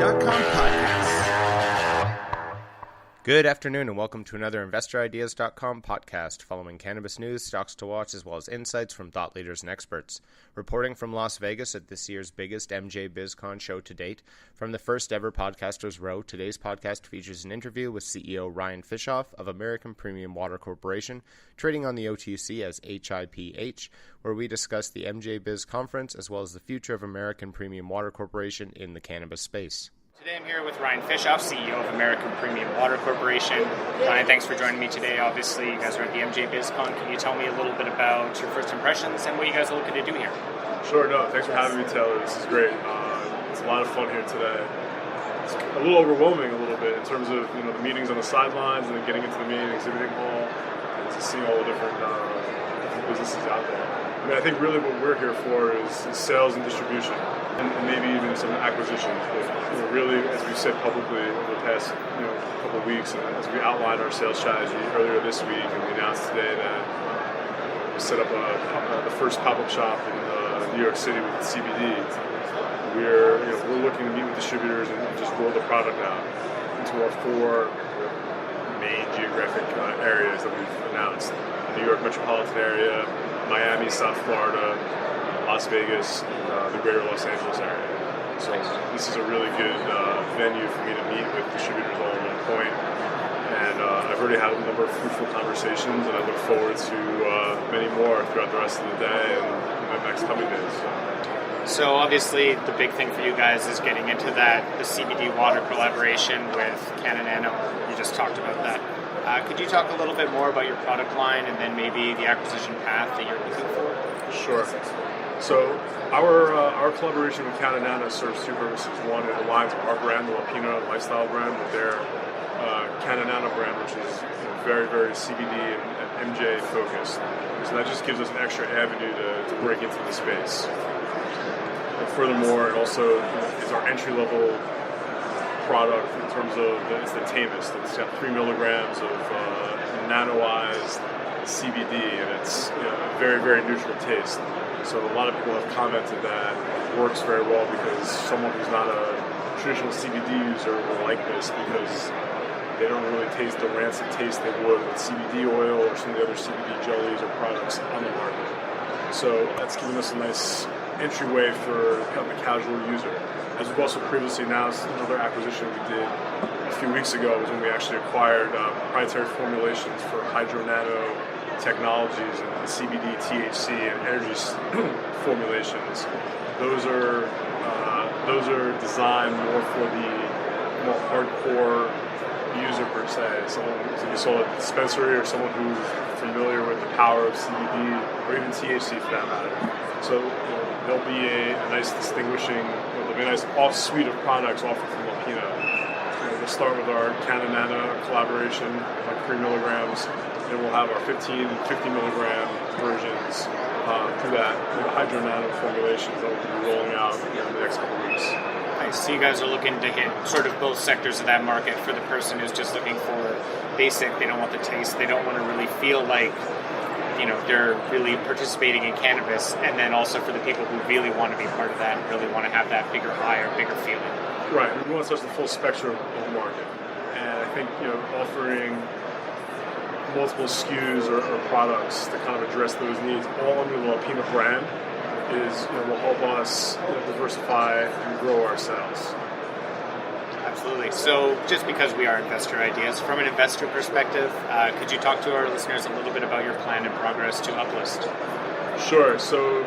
InvestorIdeas.com podcast. Good afternoon and welcome to another InvestorIdeas.com podcast following cannabis news, stocks to watch, as well as insights from thought leaders and experts. Reporting from Las Vegas at this year's biggest MJ BizCon show to date, from the first ever Podcasters Row, today's podcast features an interview with CEO Ryan Fishoff of American Premium Water Corporation, trading on the OTC as HIPH, where we discuss the MJ Biz conference as well as the future of American Premium Water Corporation in the cannabis space. Today I'm here with Ryan Fishoff, CEO of American Premium Water Corporation. Ryan, thanks for joining me today. Obviously, you guys are at the MJ BizCon. Can you tell me a little bit about your first impressions and what you guys are looking to do here? Sure, no, thanks for having me, Taylor. This is great. It's a lot of fun here today. It's a little overwhelming a little bit in terms of the meetings on the sidelines and then getting into the main exhibiting hall and to see all the different businesses out there. I mean, I think really what we're here for is sales and distribution, and maybe even some acquisitions. But really, as we've said publicly over the past couple of weeks, and as we outlined our sales strategy earlier this week, and we announced today that we set up the first pop-up shop in New York City with CBD. We're looking to meet with distributors and just roll the product out into our four main geographic areas that we've announced: the New York metropolitan area, Miami, South Florida, Las Vegas, and the greater Los Angeles area. So this is a really good venue for me to meet with distributors all at one point. And I've already had a number of fruitful conversations, and I look forward to many more throughout the rest of the day and the next coming days. So obviously the big thing for you guys is getting into the CBD water collaboration with Canna Nano. You just talked about that. Could you talk a little bit more about your product line and then maybe the acquisition path that you're looking for? Sure. So our collaboration with Canna Nano serves two purposes. One, it aligns our brand, the Lapina lifestyle brand, with their Canna Nano brand, which is very, very CBD and MJ focused. So that just gives us an extra avenue to break into the space. And furthermore, it also is our entry-level product in terms of it's the tamest. It's got 3 milligrams of nanoized CBD, and it's a very, very neutral taste. So a lot of people have commented that it works very well because someone who's not a traditional CBD user will like this because they don't really taste the rancid taste they would with CBD oil or some of the other CBD jellies or products on the market. So that's given us a nice entryway for kind of a casual user. As we've also previously announced, another acquisition we did a few weeks ago was when we actually acquired proprietary formulations for hydro nano technologies and CBD, THC, and energy formulations. Those are designed more for the more hardcore user per se. Someone who saw a dispensary or someone who's familiar with the power of CBD or even THC for that matter. So there'll be a nice distinguishing, there'll be a nice off suite of products offered from Lapina. We'll start with our Canna Nano collaboration, like 3 milligrams. Then we'll have our 15 and 50 milligram versions through that hydro nano formulations that we'll be rolling out in the next couple of weeks. Nice. So you guys are looking to hit sort of both sectors of that market. For the person who's just looking for basic, they don't want the taste, they don't want to really feel like they're really participating in cannabis, and then also for the people who really want to be part of that and really want to have that bigger high or bigger feeling. Right. We want to touch the full spectrum of the market, and I think offering multiple SKUs or products to kind of address those needs, all under the Lapina brand, will help us diversify and grow our sales. Absolutely. So just because we are Investor Ideas, from an investor perspective, could you talk to our listeners a little bit about your plan and progress to uplist? Sure. So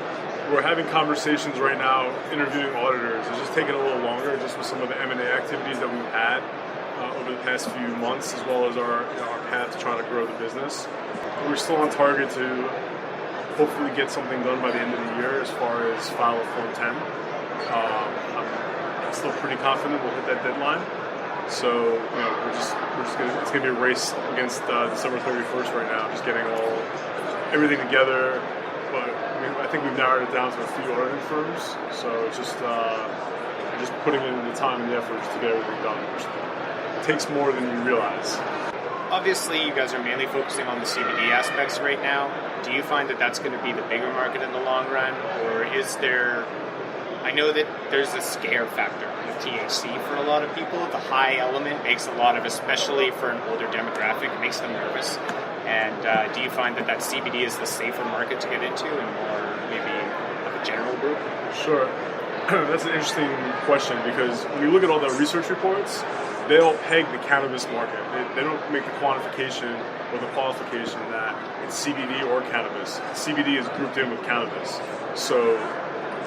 we're having conversations right now, interviewing auditors. It's just taking a little longer just with some of the M&A activities that we've had over the past few months, as well as our path to trying to grow the business. We're still on target to hopefully get something done by the end of the year as far as file a Form 10. I'm still pretty confident we'll hit that deadline. So it's gonna be a race against December 31st right now, just getting everything together. But I think we've narrowed it down to a few auditing firms. So it's just putting in the time and the effort to get everything done, which takes more than you realize. Obviously, you guys are mainly focusing on the CBD aspects right now. Do you find that that's going to be the bigger market in the long run, or is there I know that there's a scare factor with THC for a lot of people. The high element makes a lot of, especially for an older demographic, it makes them nervous. And do you find that CBD is the safer market to get into and more maybe of a general group? Sure. That's an interesting question because when you look at all the research reports, they all peg the cannabis market. They don't make the quantification or the qualification that it's CBD or cannabis. CBD is grouped in with cannabis. So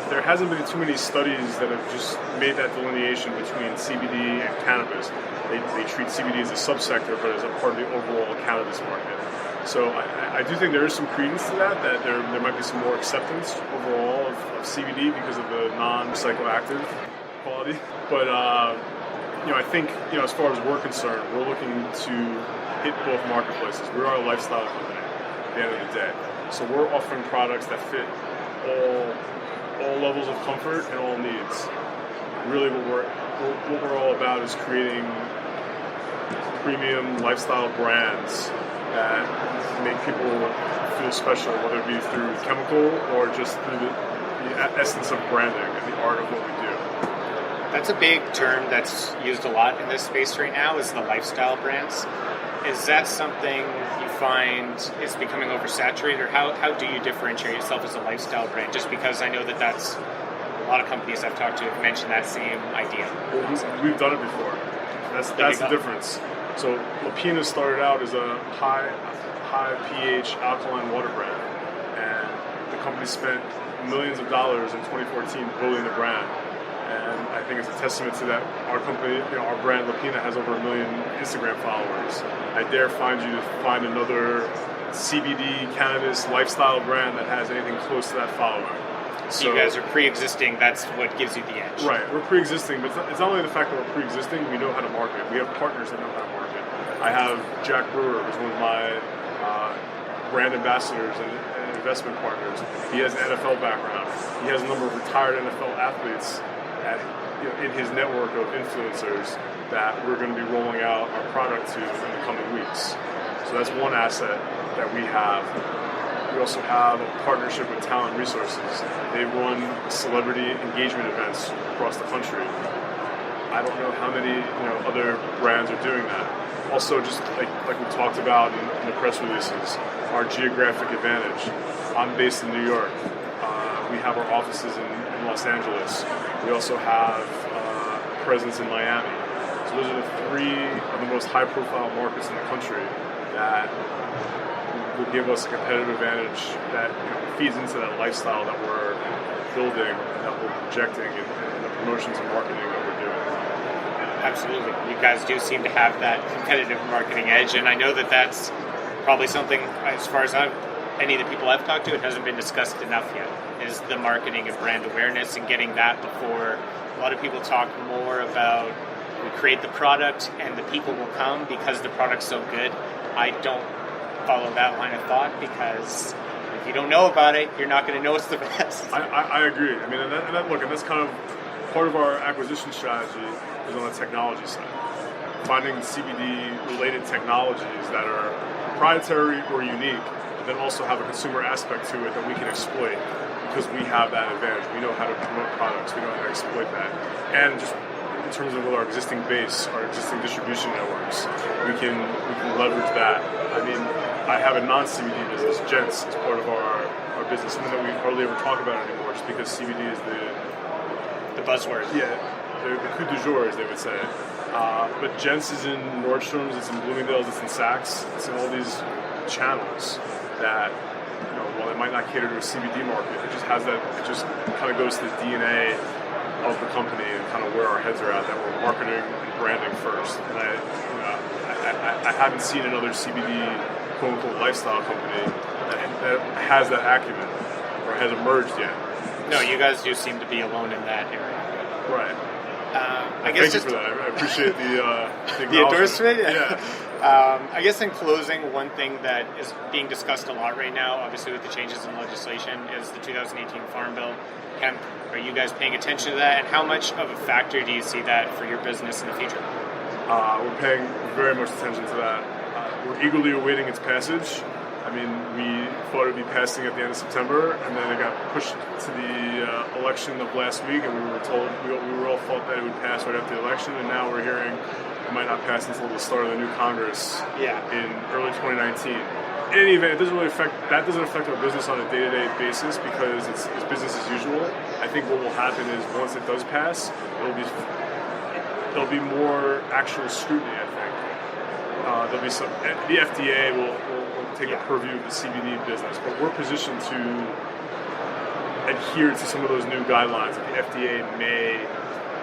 there hasn't been too many studies that have just made that delineation between CBD and cannabis. They treat CBD as a subsector, but as a part of the overall cannabis market. So I do think there is some credence to that there might be some more acceptance overall of CBD because of the non-psychoactive quality. But I think as far as we're concerned, we're looking to hit both marketplaces. We are a lifestyle company at the end of the day. So we're offering products that fit all levels of comfort and all needs. Really what we're all about is creating premium lifestyle brands that make people feel special, whether it be through chemical or just through the essence of branding and the art of what we do. That's a big term that's used a lot in this space right now, is the lifestyle brands. Is that something you find is becoming oversaturated, or how do you differentiate yourself as a lifestyle brand? Just because I know that's a lot of companies I've talked to have mentioned that same idea. Well, we've done it before. That's the difference. So Lapina started out as a high pH alkaline water brand, and the company spent millions of dollars in 2014 building the brand. And I think it's a testament to that. Our company, our brand Lapina, has over 1 million Instagram followers. I dare find you to find another CBD cannabis lifestyle brand that has anything close to that following. So you guys are pre-existing. That's what gives you the edge. Right, we're pre-existing, but it's not only the fact that we're pre-existing. We know how to market. We have partners that know how to market. I have Jack Brewer, who's one of my brand ambassadors and investment partners. He has an NFL background. He has a number of retired NFL athletes in his network of influencers that we're going to be rolling out our product to in the coming weeks. So that's one asset that we have. We also have a partnership with Talent Resources. They run celebrity engagement events across the country. I don't know how many other brands are doing that. Also, just like we talked about in the press releases, our geographic advantage. I'm based in New York. We have our offices in Los Angeles. We also have a presence in Miami. So those are the three of the most high-profile markets in the country that will give us a competitive advantage that feeds into that lifestyle that we're building and that we're projecting in the promotions and marketing that we're doing. Absolutely. You guys do seem to have that competitive marketing edge, and I know that's probably something, as far as any of the people I've talked to, it hasn't been discussed enough yet, is the marketing of brand awareness and getting that before. A lot of people talk more about we create the product and the people will come because the product's so good. I don't follow that line of thought because if you don't know about it, you're not going to know it's the best. I agree. I mean, and that's kind of part of our acquisition strategy is on the technology side. Finding CBD-related technologies that are proprietary or unique, but then also have a consumer aspect to it that we can exploit because we have that advantage. We know how to promote products. We know how to exploit that. And just in terms of our existing base, our existing distribution networks, we can leverage that. I mean, I have a non-CBD business, Gents, as part of our business, something that we hardly ever talk about anymore just because CBD is the buzzword. Yeah, the coup du jour, as they would say. But Gents is in Nordstrom's, it's in Bloomingdale's, it's in Saks, it's in all these channels that, while it might not cater to a CBD market, it just has that, it just kind of goes to the DNA of the company and kind of where our heads are at, that we're marketing and branding first. And I haven't seen another CBD quote-unquote lifestyle company that has that acumen or has emerged yet. No, you guys do seem to be alone in that area. Right. I guess Thank you for that. I appreciate the endorsement. Yeah. I guess in closing, one thing that is being discussed a lot right now, obviously with the changes in legislation, is the 2018 Farm Bill. Hemp. Are you guys paying attention to that? And how much of a factor do you see that for your business in the future? We're paying very much attention to that. We're eagerly awaiting its passage. I mean, we thought it would be passing at the end of September, and then it got pushed to the election of last week, and we were told, we were all thought that it would pass right after the election, and now we're hearing it might not pass until the start of the new Congress in early 2019. In any event, it doesn't really affect our business on a day-to-day basis because it's business as usual. I think what will happen is once it does pass, there'll be more actual scrutiny, I think. There'll be some. The FDA will take a purview of the CBD business, but we're positioned to adhere to some of those new guidelines that the FDA may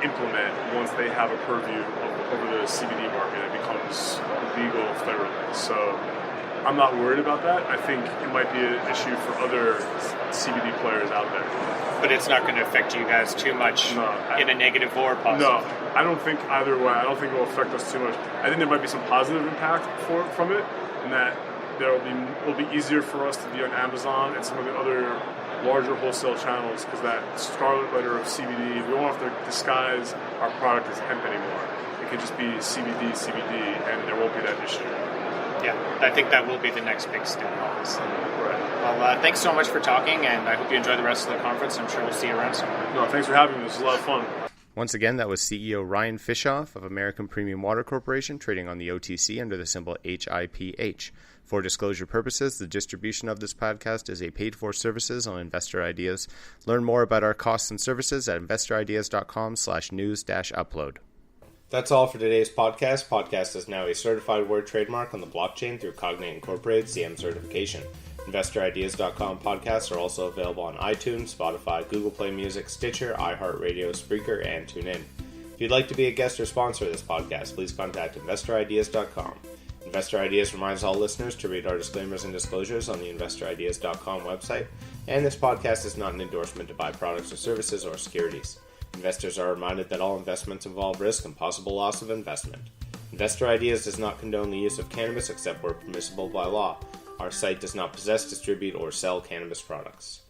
implement once they have a purview over the CBD market and it becomes legal federally. So I'm not worried about that. I think it might be an issue for other CBD players out there. But it's not going to affect you guys too much in a negative or positive? No, I don't think either way. I don't think it will affect us too much. I think there might be some positive impact from it, and that it'll be easier for us to be on Amazon and some of the other larger wholesale channels because that scarlet letter of CBD, we won't have to disguise our product as hemp anymore. It can just be CBD, and there won't be that issue. Yeah, I think that will be the next big step, obviously. Right. Well, thanks so much for talking, and I hope you enjoy the rest of the conference. I'm sure we'll see you around soon. No, thanks for having me. This was a lot of fun. Once again, that was CEO Ryan Fishoff of American Premium Water Corporation, trading on the OTC under the symbol HIPH. For disclosure purposes, the distribution of this podcast is a paid-for services on Investor Ideas. Learn more about our costs and services at investorideas.com/news-upload. That's all for today's podcast. Podcast is now a certified word trademark on the blockchain through Cognate Incorporated CM certification. InvestorIdeas.com podcasts are also available on iTunes, Spotify, Google Play Music, Stitcher, iHeartRadio, Spreaker, and TuneIn. If you'd like to be a guest or sponsor of this podcast, please contact InvestorIdeas.com. Investor Ideas reminds all listeners to read our disclaimers and disclosures on the InvestorIdeas.com website, and this podcast is not an endorsement to buy products or services or securities. Investors are reminded that all investments involve risk and possible loss of investment. Investor Ideas does not condone the use of cannabis except where permissible by law. Our site does not possess, distribute, or sell cannabis products.